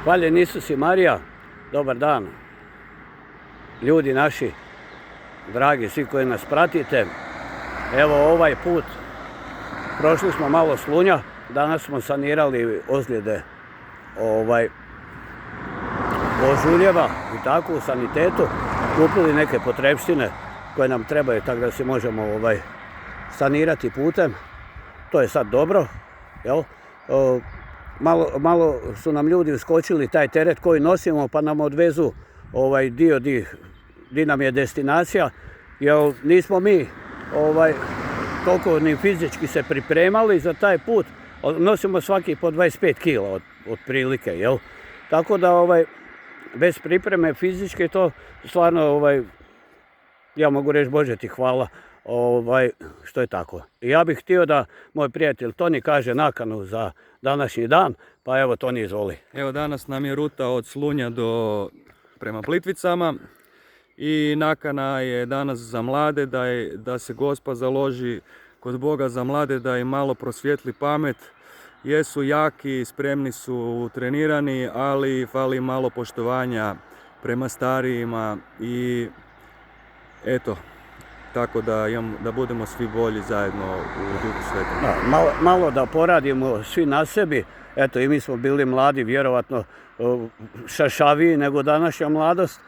Hvaljen Isus i Marija, dobar dan, ljudi naši, dragi svi koji nas pratite. Evo ovaj put prošli smo malo Slunja, danas smo sanirali ozljede ožuljeva i tako u sanitetu, kupili neke potrepštine koje nam trebaju tako da se možemo sanirati putem. To je sad dobro, jel? Malo su nam ljudi uskočili taj teret koji nosimo pa nam odvezu dio di nam je destinacija, jer nismo mi toliko ni fizički se pripremali za taj put. Nosimo svaki po 25 kila otprilike, jel? Tako da bez pripreme fizičke to stvarno ja mogu reći Bože ti hvala što je tako. I ja bih htio da moj prijatelj Toni kaže nakanu za današnji dan, pa evo Toni izvoli. Evo danas nam je ruta od Slunja prema Plitvicama i nakana je danas za mlade da se Gospod založi kod Boga za mlade da im malo prosvijetli pamet. Jesu jaki, spremni su, trenirani, ali fali malo poštovanja prema starijima i eto, tako da budemo svi bolji zajedno u Duhu Svetom. Malo da poradimo svi na sebi. Eto, i mi smo bili mladi, vjerovatno šašaviji nego današnja mladost,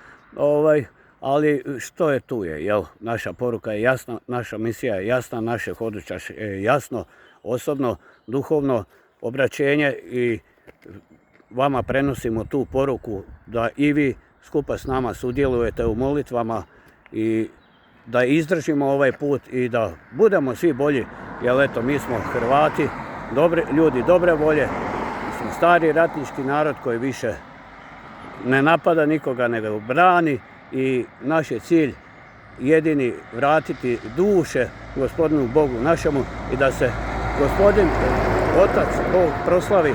ali što je tu je, jel? Naša poruka je jasna, naša misija je jasna, naše hodočašće je jasno, osobno, duhovno obraćenje i vama prenosimo tu poruku da i vi skupa s nama sudjelujete u molitvama i da izdržimo ovaj put i da budemo svi bolji, jer eto, mi smo Hrvati, ljudi dobre volje, mi smo stari ratnički narod koji više ne napada nikoga, nego brani i naš je cilj jedini vratiti duše Gospodinu Bogu našemu i da se Gospodin Otac Bog proslavi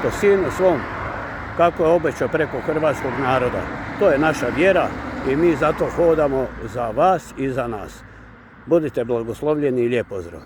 po Sinu svom kako je obećao preko hrvatskog naroda. To je naša vjera i mi zato hodamo za vas i za nas. Budite blagoslovljeni i lijep pozdrav.